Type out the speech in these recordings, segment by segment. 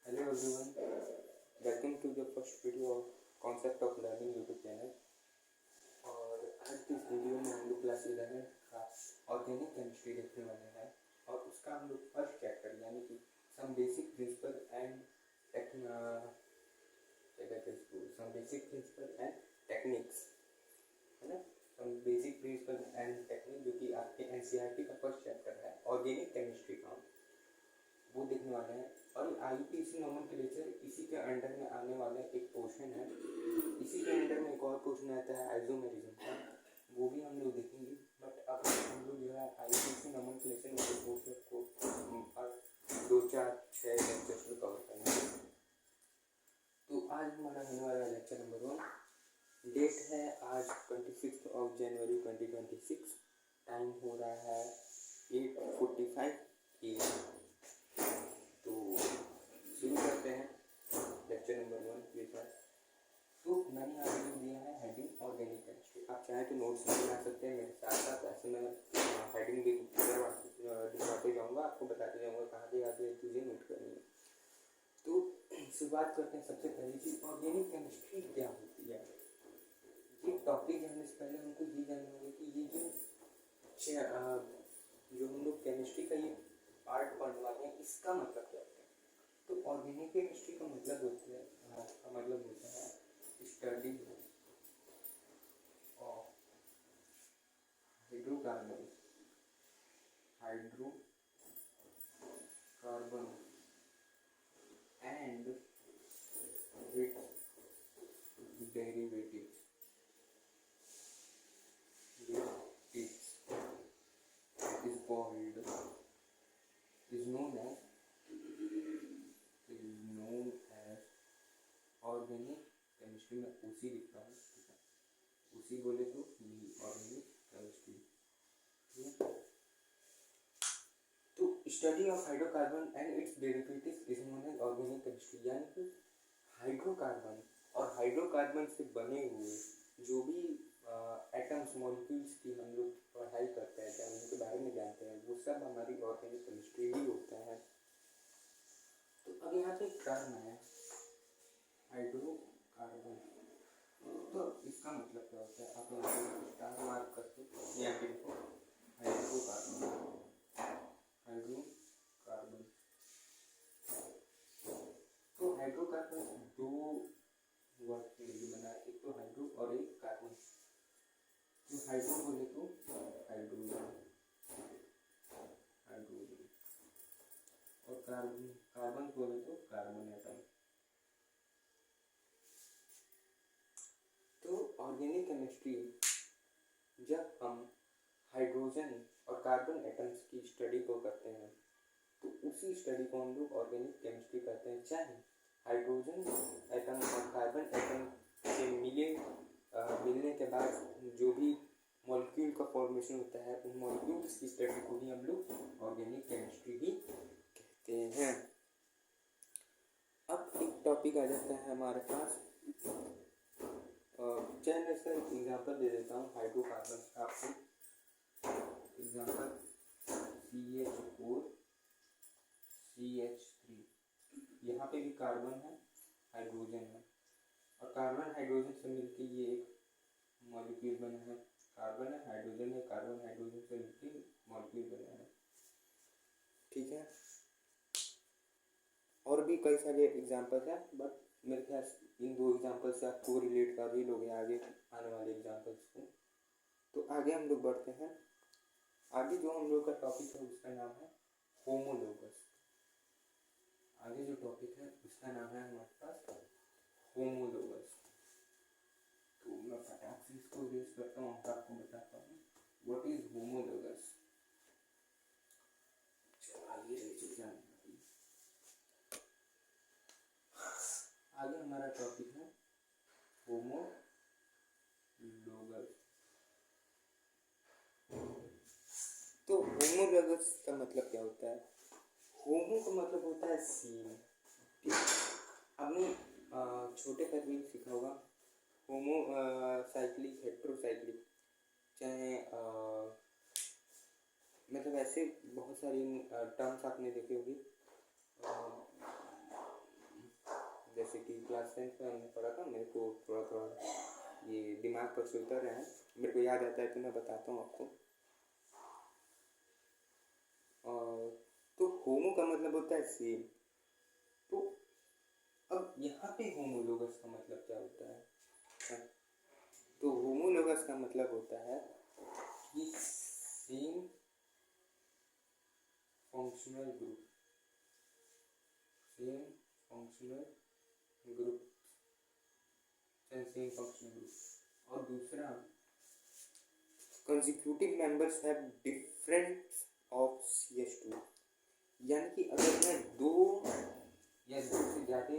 Hello everyone, welcome to the first video of Concept of Learning YouTube channel. और आज की इस video में हम लोग क्लास 11 का ऑर्गेनिक केमिस्ट्री देखने वाले हैं और उसका हम लोग फर्स्ट चैप्टर यानी कि some basic principle and techniques है ना। Some basic principle and technique जो कि आपके एनसीईआरटी का फर्स्ट चैप्टर है ऑर्गेनिक केमिस्ट्री का, वो देखने वाले हैं। और आईयूपीएसी नोमेनक्लेचर इसी के अंडर में आने वाला एक पोर्शन है। इसी के अंडर में एक और पोर्शन आता है आइसोमेरिज्म का, वो भी हम लोग देखेंगे। बट अब हम लोग जो है आईयूपीएसी नोमेनक्लेचर के पोर्शन को 2 4 6 लेक्चर्स में कवर करेंगे। तो आज हमारा होने वाला है लेक्चर नंबर 1। डेट है आज 26 जनवरी 2026। टाइम हो रहा है 8:45 PM। तो शुरू करते हैं लेक्चर नंबर 1 के साथ। तो मैंने आपको दिया है हेडिंग ऑर्गेनिक केमिस्ट्री। आप चाहें तो नोट्स भी बना सकते हैं मेरे साथ साथ। ऐसे मैं हेडिंग भी दिखाते जाऊँगा, आपको बताते जाऊँगा कहाँ पे आगे चीज़ें नोट करनी है। तो शुरुआत करते हैं। सबसे पहली चीज़ ऑर्गेनिक केमिस्ट्री क्या होती है। ये टॉपिक जानने से पहले हमको ये जानना होगा कि ये जो हम लोग केमिस्ट्री का ये पार्ट पढ़ने वाले हैं इसका मतलब क्या होता है। तो ऑर्गेनिक केमिस्ट्री का मतलब होता है study of hydrocarbon and its derivatives is known as organic chemistry में उसी लिखता हूँ, ठीक है। उसी बोले तो यही ऑर्गेनिक केमिस्ट्री, ठीक है। तो study of hydrocarbon and its derivatives is known as organic chemistry, यानी कि हाइड्रोकार्बन और हाइड्रोकार्बन से बने हुए जो भी एटम्स मॉलिक्यूल्स की हम लोग पढ़ाई करते हैं या उनके बारे में जानते हैं, वो सब हमारी ऑर्गेनिक केमिस्ट्री ही होता है। तो अब यहाँ पे टर्म है हाइड्रोकार्बन, तो इसका मतलब क्या होता है। आप यहाँ पे स्टार मार्क करके यहाँ पे देखो हाइड्रोकार्बन। तो हाइड्रोकार्बन दो वर्ड के लिए बना है, एक तो हाइड्रो और एक कार्बन। तो हाइड्रो बोले तो हाइड्रोजन और कार्बन बोले तो कार्बन एटम। तो ऑर्गेनिक केमिस्ट्री जब हम हाइड्रोजन और कार्बन एटम्स की स्टडी को करते हैं तो उसी स्टडी को हम लोग ऑर्गेनिक केमिस्ट्री कहते हैं। चाहे हाइड्रोजन एटम और कार्बन एटम से मिलने के बाद जो भी मॉलिक्यूल का फॉर्मेशन होता है, उन मॉलिक्यूल्स की स्टडी को ही हम लोग ऑर्गेनिक केमिस्ट्री ही कहते हैं। अब एक टॉपिक आ जाता है हमारे पास, चाहे मैं इसका एग्जाम्पल दे देता हूँ हाइड्रोकार्बन का आपको। एग्जाम्पल CH4 CH3, यहाँ पे भी कार्बन है, हाइड्रोजन है और कार्बन हाइड्रोजन से मिलके ये एक मॉलिक्यूल बना है। कार्बन है, हाइड्रोजन है, कार्बन हाइड्रोजन से मिलके मॉलिक्यूल बना है, ठीक है। और भी कई सारे एग्जाम्पल्स हैं, बट मेरे ख्याल इन 2 एग्जाम्पल से आपको रिलेट कर ही लोगे आगे आने वाले एग्जाम्पल्स को। तो आगे हम लोग बढ़ते हैं। आगे जो हम लोग का टॉपिक है उसका नाम है होमोलोगस। आगे जो टॉपिक है उसका नाम है हमारे पास होमोलोगस। तो मैं फटाक से इसको यूज करता हूँ और आपको बताता हूँ व्हाट इज होमोलोगस। आगे हमारा टॉपिक है होमोलोगस। तो होमोलोगस का मतलब क्या होता है। होमो का मतलब होता है सेम। आपने छोटे पर भी सीखा होगा होमो साइक्लिक हेट्रोसाइक्लिक, चाहे मतलब ऐसे बहुत सारी टर्म्स आपने देखे होगी। जैसे कि क्लास 10th में हमने पढ़ा था, मेरे को थोड़ा थोड़ा ये दिमाग पर से उतर रहे हैं, मेरे को याद आता है तो मैं बताता हूँ आपको। तो होमो का मतलब होता है सेम। तो अब यहाँ पे होमोलोगस का मतलब क्या होता है? हाँ, तो होमोलोगस का मतलब होता है कि same functional group, same functional group, same functional group. और दूसरा, consecutive members have difference of CH2, यानी कि अगर मैं दो या दो से ज़्यादा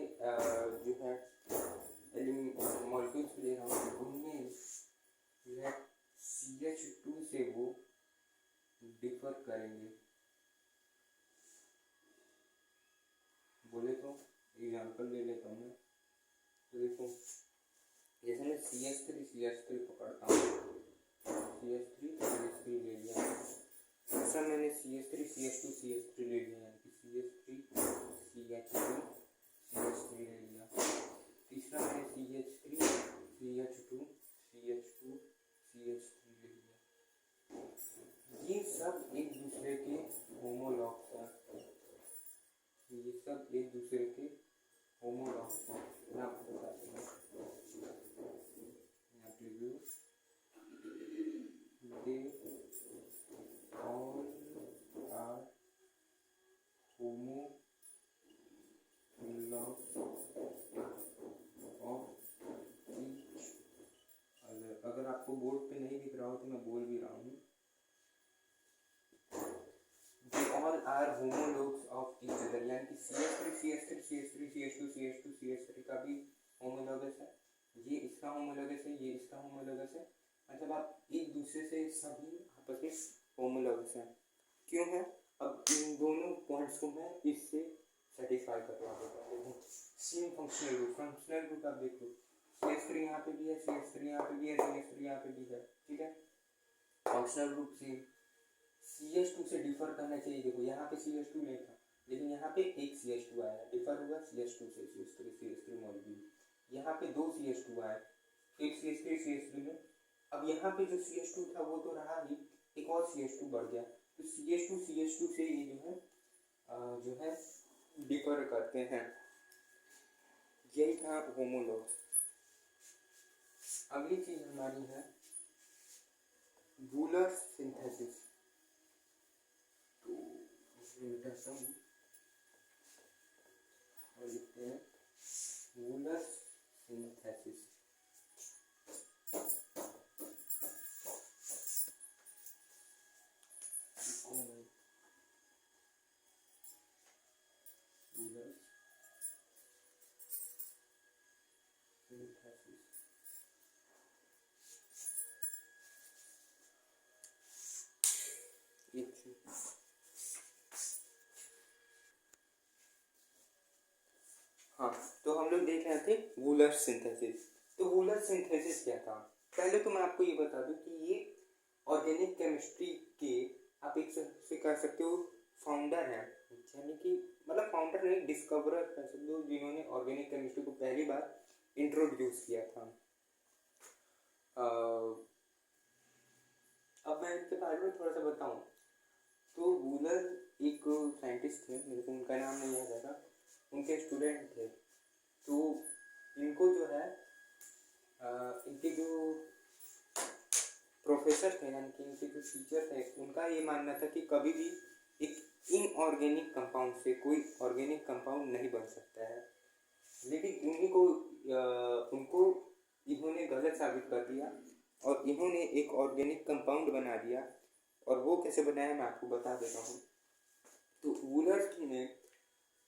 जो है मॉलिक्यूल्स ले रहा हूँ, उनमें जो है CH2 से वो डिफर करेंगे। बोले तो एग्जाम्पल ले लेता हूँ मैं। तो देखो, जैसे मैं CH3 पकड़ता हूँ, CH3 ले लिया, दूसरा मैंने CH3 ले लिया, यानी कि CH3 ले लिया, तीसरा मैंने CH3 ले लिया। ये सब एक दूसरे के होमोलॉग्स हैं, ये सब एक दूसरे के होमोलॉग्स हैं। मैं आपको बताती हूँ, they all are homologs of each other। अगर आपको बोर्ड पे नहीं दिख रहा हो तो मैं बोल भी रहा हूँ, they all are homologs of each other, यानी कि CH3 का भी होमोलॉगस है, ये इसका होमोलॉगस है, ये इसका होमोलॉगस है। मतलब आप एक दूसरे से सभी आपस में होमोलॉगस हैं। क्यों है? अब इन दोनों पॉइंट्स को मैं इससे सेटिस्फाई करवा देता हूँ। सेम फंक्शनल ग्रुप आप देखो, CH3 यहाँ पे भी है, CH3 यहाँ पे भी है, CH3 यहाँ पे भी है, ठीक है। Functional group same. CH2 से डिफर करना चाहिए, देखो यहाँ पे CH2 नहीं था, लेकिन यहाँ पे एक CH2 आया, डिफर हुआ CH2 से CH3 मॉलिक्यूल। यहाँ पे दो CH2 आए, एक CH3 में। अब यहाँ पे जो CH2 था वो तो रहा ही, एक और CH2 बढ़ गया, तो CH2 से ये जो है डिफर करते हैं। यही था होमोलॉग्स। अगली चीज हमारी है वूलर सिंथेसिस। तो इसमें मिटाता हूँ और लिखते हैं वूलर सिंथेसिस। हाँ, तो हम लोग देख रहे थे वूलर सिंथेसिस। तो वूलर सिंथेसिस क्या था? पहले तो मैं आपको ये बता दूं कि ये ऑर्गेनिक केमिस्ट्री के आप एक से कह सकते हो फाउंडर हैं, यानी कि मतलब फाउंडर नहीं, डिस्कवरर कह सकते हो, जिन्होंने ऑर्गेनिक केमिस्ट्री को पहली बार इंट्रोड्यूस किया था। अब मैं इनके बारे में थोड़ा सा बताऊं तो वूलर एक साइंटिस्ट थे, मेरे को उनका नाम नहीं याद आता, उनके स्टूडेंट थे। तो इनको जो है इनके जो प्रोफेसर थे, यानी कि इनके जो टीचर थे, उनका ये मानना था कि कभी भी एक इनऑर्गेनिक कंपाउंड से कोई ऑर्गेनिक कंपाउंड नहीं बन सकता है। लेकिन उनको इन्होंने गलत साबित कर दिया और इन्होंने एक ऑर्गेनिक कंपाउंड बना दिया। और वो कैसे बनाया मैं आपको बता देता हूँ। तो वूलर ने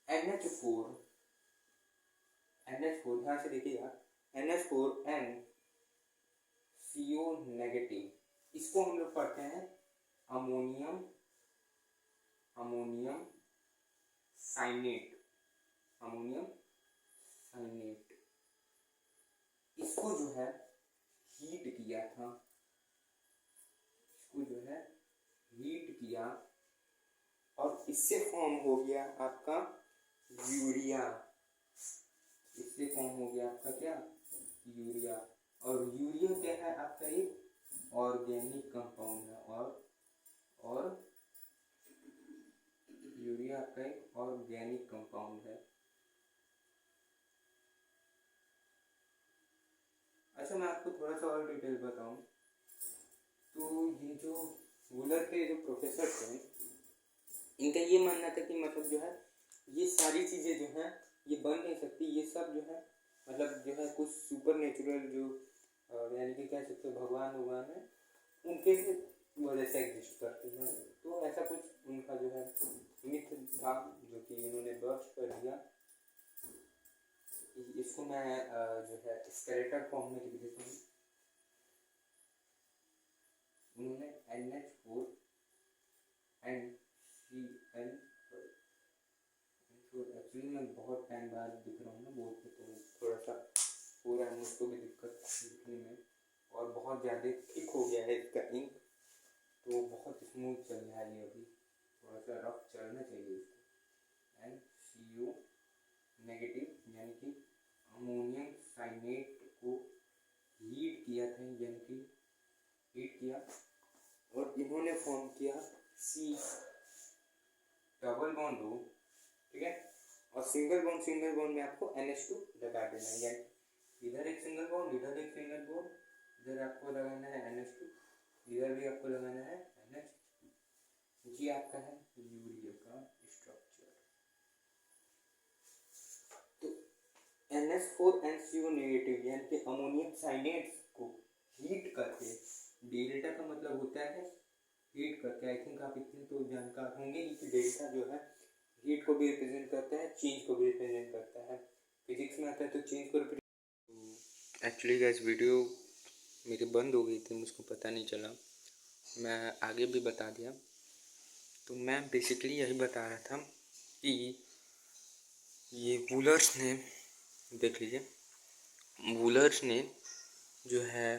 NH4 ध्यान से देखिएगा, NH4N CO नेगेटिव, इसको हम लोग पढ़ते हैं अमोनियम साइनेट। इसको जो है हीट किया और इससे फॉर्म हो गया आपका यूरिया। इससे फॉर्म हो गया आपका क्या, यूरिया। और यूरिया क्या है आपका एक ऑर्गेनिक कंपाउंड है, और यूरिया आपका एक ऑर्गेनिक कंपाउंड है। अच्छा मैं आपको थोड़ा सा और डिटेल बताऊं तो ये जो वूलर के जो प्रोफेसर थे इनका ये मानना था कि मतलब जो है ये सारी चीज़ें जो हैं ये बन नहीं सकती, ये सब जो है मतलब जो है कुछ सुपर नेचुरल जो यानी कि कह सकते हो भगवान है उनके वजह से एग्जिस्ट करती हैं। तो ऐसा कुछ उनका जो है मिथ था जो कि उन्होंने बर्स्ट कर दिया। इसको मैं जो है स्केलेटल फॉर्म में लिख देता हूँ। उन्होंने NH4 एंड Cl, एक्चुअली मैं बहुत टाइम बाद दिख रहा हूँ ना बोर्ड पे, तो थोड़ा सा पूरा मुझको भी दिक्कत लिखने में, और बहुत ज़्यादा थिक हो गया है इसका इंक, तो बहुत स्मूथ चल रहा है ये, अभी थोड़ा सा रफ चलना चाहिए इसको। NCO नेगेटिव यानी कि अमोनियम साइनेट को हीट किया था, यानी कि हीट किया और इन्होंने फॉर्म किया C डबल बॉन्ड O, ठीक है। और सिंगल बॉन्ड में आपको NH2 लगा देना है, यानी इधर एक सिंगल बॉन्ड, इधर एक सिंगल बॉन्ड, इधर आपको लगाना है NH2, इधर भी आपको लगाना है NH2। जी आपका है यूरिया का स्ट्रक्चर। तो NH4NCO नेगेटिव यानी कि अमोनियम साइनेट्स को हीट करके, डेल्टा का मतलब होता है हीट करके, आई थिंक आप इतने तो जानकार होंगे कि डेल्टा जो है हीट को भी रिप्रेजेंट करता है, चेंज को भी रिप्रेजेंट करता है। फिजिक्स में आता है तो चेंज को रिप्रेजेंट। एक्चुअली गाइस वीडियो मेरी बंद हो गई थी, मुझको पता नहीं चला, मैं आगे भी बता दिया। तो मैं बेसिकली यही बता रहा था कि ये वूलर्स ने, देख लीजिए, वूलर्स ने जो है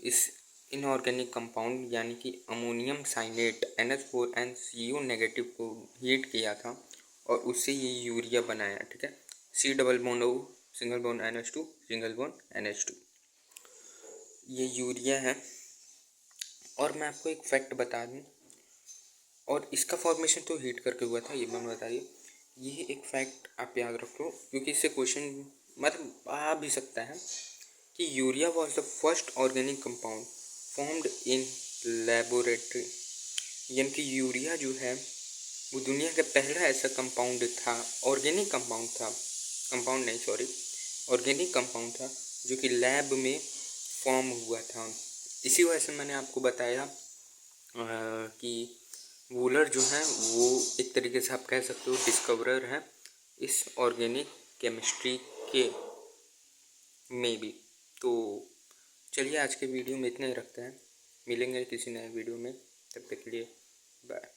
इस इनऑर्गेनिक कंपाउंड यानी कि अमोनियम साइनेट NH4NCO नेगेटिव को हीट किया था और उससे ये यूरिया बनाया, ठीक है। C double bond O, single bond NH2, single bond NH2, ये यूरिया है। और मैं आपको एक फैक्ट बता दूं, और इसका फॉर्मेशन तो हीट करके हुआ था, ये मैं बताइए, ये एक फैक्ट आप याद रखो क्योंकि इससे क्वेश्चन मतलब आ भी सकता है कि urea was the first organic compound formed in laboratory, यानी कि यूरिया जो है वो दुनिया का पहला ऐसा कंपाउंड था, ऑर्गेनिक कंपाउंड था, कंपाउंड नहीं सॉरी, ऑर्गेनिक कंपाउंड था जो कि लैब में फॉर्म हुआ था। इसी वजह से मैंने आपको बताया कि वूलर जो है वो एक तरीके से आप कह सकते हो डिस्कवरर है इस ऑर्गेनिक केमिस्ट्री के में भी। तो चलिए आज के वीडियो में इतना ही रखते हैं, मिलेंगे किसी नए वीडियो में, तब तक के लिए बाय।